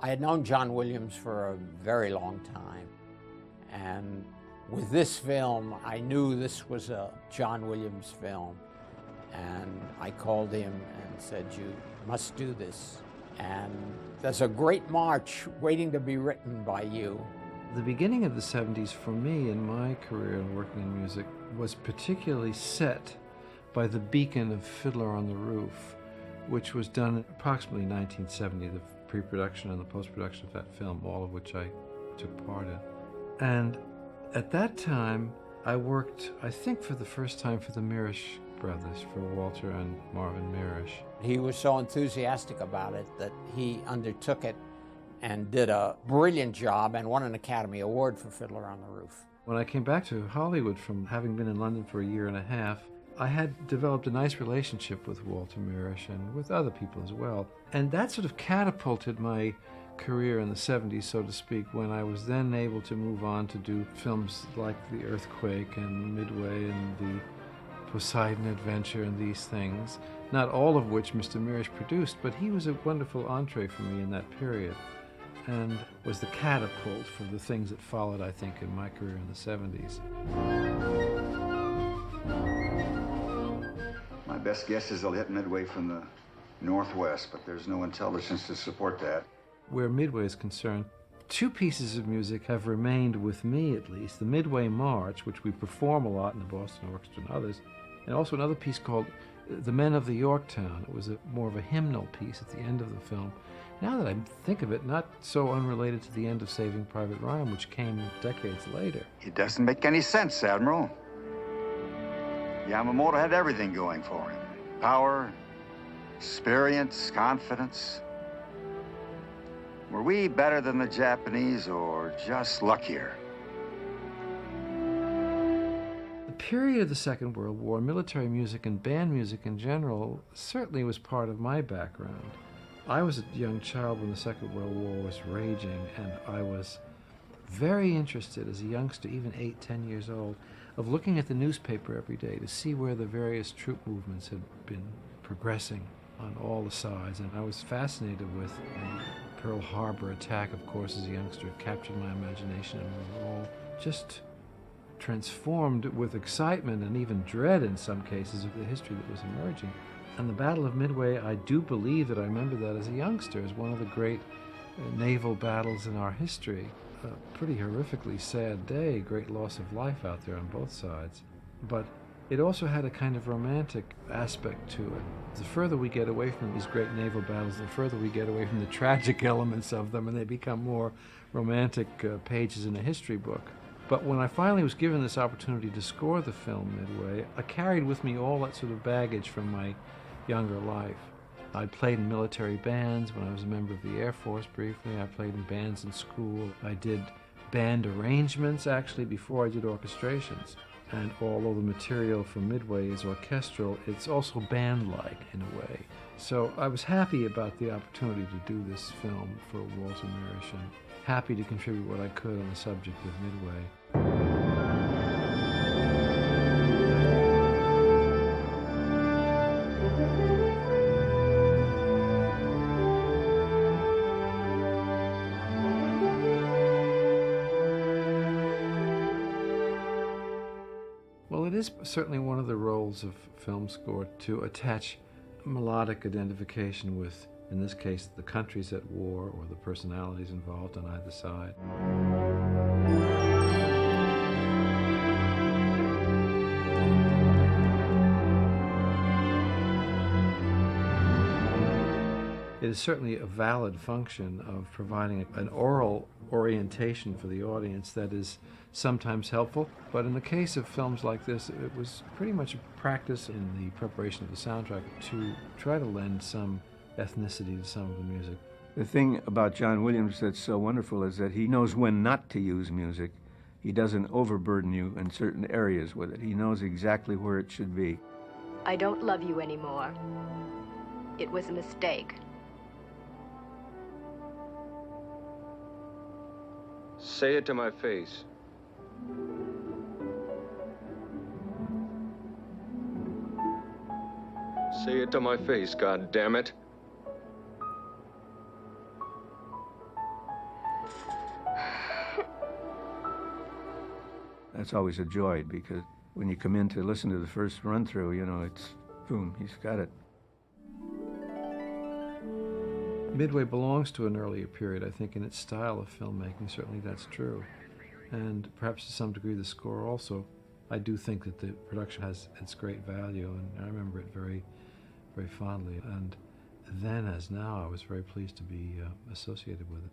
I had known John Williams for a very long time, and with this film, I knew this was a John Williams film, and I called him and said, "You must do this." And there's a great march waiting to be written by you. The beginning of the 70s for me in my career in working in music was particularly set by the beacon of Fiddler on the Roof, which was done approximately 1970, the pre-production and the post-production of that film, all of which I took part in. And at that time, I worked, I think for the first time, for the Mirisch brothers, for Walter and Marvin Mirisch. He was so enthusiastic about it that he undertook it and did a brilliant job and won an Academy Award for Fiddler on the Roof. When I came back to Hollywood from having been in London for a year and a half, I had developed a nice relationship with Walter Mirisch and with other people as well. And that sort of catapulted my career in the 70s, so to speak, when I was then able to move on to do films like The Earthquake and Midway and The Poseidon Adventure and these things, not all of which Mr. Mirisch produced, but he was a wonderful entree for me in that period and was the catapult for the things that followed, I think, in my career in the 70s. My best guess is they'll hit Midway from the northwest, but there's no intelligence to support that. Where Midway is concerned, two pieces of music have remained with me, at least. The Midway March, which we perform a lot in the Boston Orchestra and others, and also another piece called The Men of the Yorktown. It was more of a hymnal piece at the end of the film. Now that I think of it, not so unrelated to the end of Saving Private Ryan, which came decades later. It doesn't make any sense, Admiral. Yamamoto had everything going for him. Power, experience, confidence. Were we better than the Japanese or just luckier? The period of the Second World War, military music and band music in general, certainly was part of my background. I was a young child when the Second World War was raging, and I was very interested as a youngster, even 8, 10 years old, of looking at the newspaper every day to see where the various troop movements had been progressing on all the sides. And I was fascinated with the Pearl Harbor attack, of course, as a youngster. It captured my imagination, and we were all just transformed with excitement and even dread in some cases of the history that was emerging. And the Battle of Midway, I do believe that I remember that as a youngster as one of the great naval battles in our history. A pretty horrifically sad day, great loss of life out there on both sides. But it also had a kind of romantic aspect to it. The further we get away from these great naval battles, the further we get away from the tragic elements of them, and they become more romantic pages in a history book. But when I finally was given this opportunity to score the film Midway, I carried with me all that sort of baggage from my younger life. I played in military bands when I was a member of the Air Force briefly. I played in bands in school. I did band arrangements actually before I did orchestrations. And although the material for Midway is orchestral, it's also band-like in a way. So I was happy about the opportunity to do this film for Walter Mirisch and happy to contribute what I could on the subject of Midway. Well, it is certainly one of the roles of film score to attach melodic identification with, in this case, the countries at war or the personalities involved on either side. It is certainly a valid function of providing an oral orientation for the audience that is sometimes helpful, but in the case of films like this, it was pretty much a practice in the preparation of the soundtrack to try to lend some ethnicity to some of the music. The thing about John Williams that's so wonderful is that he knows when not to use music. He doesn't overburden you in certain areas with it. He knows exactly where it should be. I don't love you anymore. It was a mistake. Say it to my face. Say it to my face, God damn it. That's always a joy, because when you come in to listen to the first run-through, you know, it's boom, he's got it. Midway belongs to an earlier period, I think, in its style of filmmaking. Certainly that's true. And perhaps to some degree the score also. I do think that the production has its great value, and I remember it very, very fondly. And then, as now, I was very pleased to be associated with it.